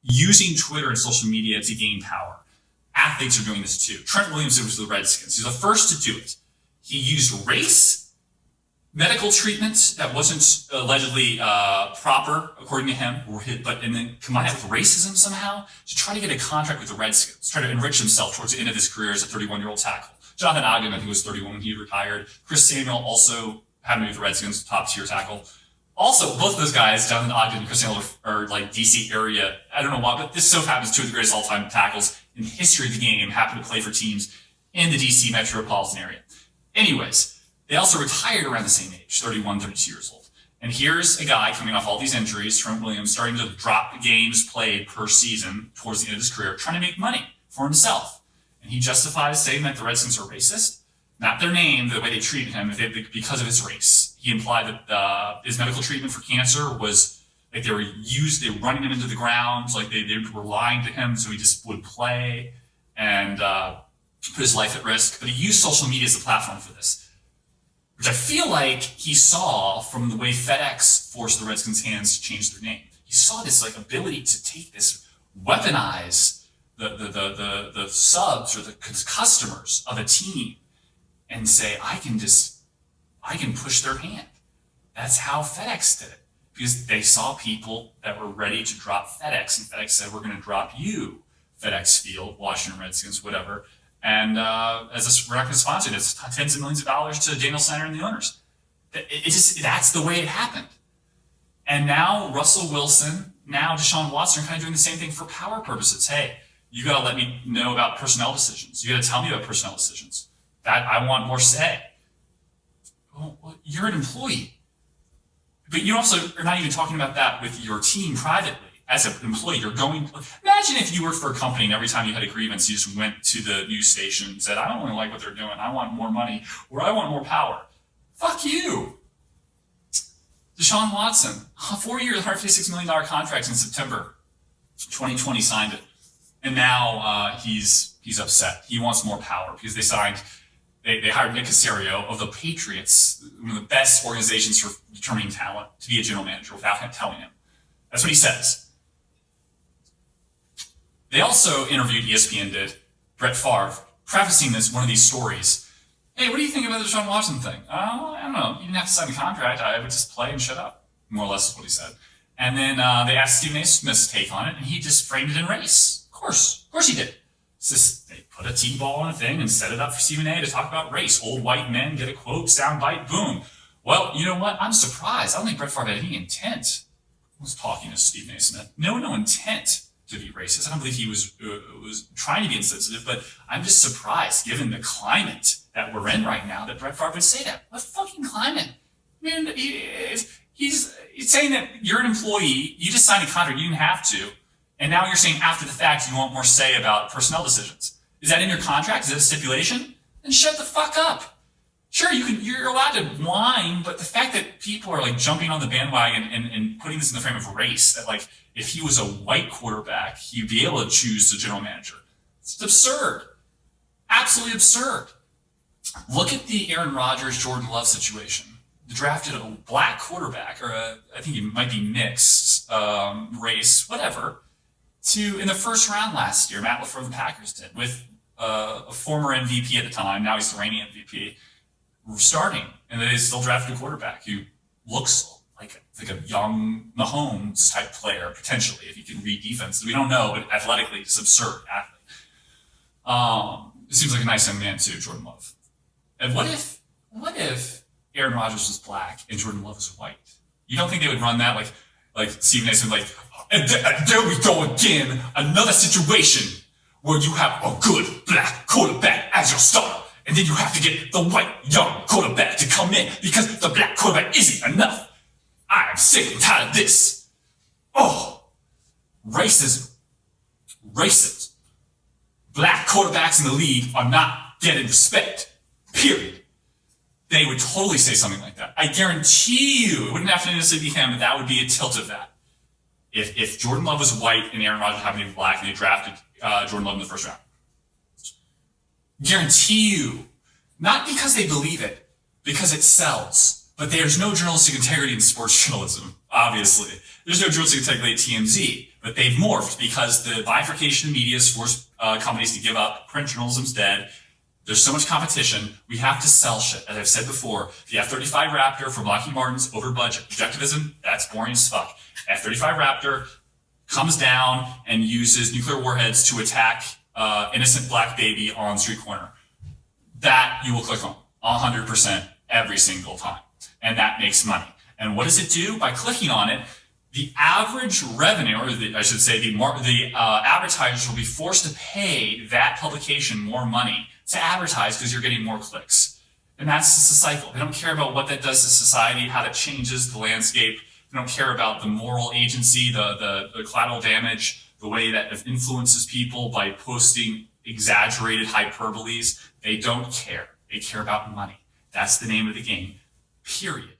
using Twitter and social media to gain power. Athletes are doing this too. Trent Williams did it with the Redskins. He's the first to do it. He used race, medical treatment that wasn't allegedly proper, according to him, and then combine it with racism somehow to try to get a contract with the Redskins, try to enrich himself towards the end of his career as a 31-year-old tackle. Jonathan Ogden, I think, was 31 when he retired. Chris Samuel also had to be with the Redskins, top-tier tackle. Also, both of those guys, Jonathan Ogden and Chris Samuel, are like DC area. I don't know why, but this so happens two of the greatest all-time tackles in the history of the game happen to play for teams in the DC metropolitan area. Anyways, they also retired around the same age, 31, 32 years old. And here's a guy coming off all these injuries, Trent Williams, starting to drop games played per season towards the end of his career, trying to make money for himself. And he justifies saying that the Redskins are racist, not their name, the way they treated him, because of his race. He implied that his medical treatment for cancer was like they were running him into the ground, like they were lying to him, so he just would play and put his life at risk. But he used social media as a platform for this, which I feel like he saw from the way FedEx forced the Redskins' hands to change their name. He saw this like ability to take this, weaponize the subs or the customers of a team and say, I can push their hand. That's how FedEx did it. Because they saw people that were ready to drop FedEx, and FedEx said, we're going to drop you, FedEx Field, Washington Redskins, whatever. And we're not going to sponsor it. It's tens of millions of dollars to Daniel Snyder and the owners. That's the way it happened. And now Russell Wilson, now Deshaun Watson are kind of doing the same thing for power purposes. Hey, you got to let me know about personnel decisions. You got to tell me about personnel decisions. That I want more say. Well, you're an employee. But you also are not even talking about that with your team privately. As an employee, imagine if you worked for a company and every time you had a grievance, you just went to the news station and said, I don't really like what they're doing. I want more money or I want more power. Fuck you. Deshaun Watson, a 4-year, $156 million contract in September 2020 signed it. And now he's upset. He wants more power because they hired Nick Caserio of the Patriots, one of the best organizations for determining talent, to be a general manager without him telling him. That's what he says. They also interviewed, ESPN did, Brett Favre, prefacing this, one of these stories. Hey, what do you think about the Deshaun Watson thing? I don't know. You didn't have to sign a contract. I would just play and shut up. More or less is what he said. And then they asked Stephen A. Smith's take on it, and he just framed it in race. Of course he did. It's just, they put a T-ball on a thing and set it up for Stephen A. to talk about race. Old white men get a quote, soundbite, boom. Well, you know what? I'm surprised. I don't think Brett Favre had any intent. I was talking to Stephen A. Smith. No intent to be racist. I don't believe he was trying to be insensitive, but I'm just surprised, given the climate that we're in right now, that Brett Favre would say that. What fucking climate? I mean, he's saying that you're an employee, you just signed a contract, you didn't have to, and now you're saying after the fact you want more say about personnel decisions. Is that in your contract? Is that a stipulation? Then shut the fuck up. Sure, you're allowed to whine, but the fact that people are like jumping on the bandwagon and putting this in the frame of race, that like if he was a white quarterback, he'd be able to choose the general manager. It's absurd. Absolutely absurd. Look at the Aaron Rodgers, Jordan Love situation. They drafted a black quarterback, or I think he might be mixed race, whatever, in the first round last year. Matt LaFleur of the Packers did, with a former MVP at the time, now he's the reigning MVP, starting, and they still drafted a quarterback who looks like a young Mahomes type player, potentially, if he can read defense. We don't know, but athletically, it's absurd athlete. It seems like a nice young man too, Jordan Love. And what if Aaron Rodgers was black and Jordan Love was white? You don't think they would run that like Stephen A. Smith, like, and there we go again, another situation where you have a good black quarterback as your starter, and then you have to get the white young quarterback to come in because the black quarterback isn't enough. I am sick and tired of this. Oh, racism. Black quarterbacks in the league are not getting respect. Period. They would totally say something like that. I guarantee you, it wouldn't have to necessarily be him, but that would be a tilt of that. If Jordan Love was white and Aaron Rodgers happened to be black and they drafted Jordan Love in the first round. Guarantee you, not because they believe it, because it sells. But there's no journalistic integrity in sports journalism, obviously. There's no journalistic integrity at TMZ. But they've morphed because the bifurcation of media has forced companies to give up. Print journalism's dead. There's so much competition. We have to sell shit. As I've said before, the F-35 Raptor from Lockheed Martin's over budget. Objectivism, that's boring as fuck. F-35 Raptor comes down and uses nuclear warheads to attack innocent black baby on street corner. That you will click on 100% every single time. And that makes money. And what does it do? By clicking on it, the average revenue, or I should say the advertisers will be forced to pay that publication more money to advertise because you're getting more clicks. And that's just the cycle. They don't care about what that does to society, how that changes the landscape. They don't care about the moral agency, the collateral damage, the way that it influences people by posting exaggerated hyperboles. They don't care. They care about money. That's the name of the game. Period.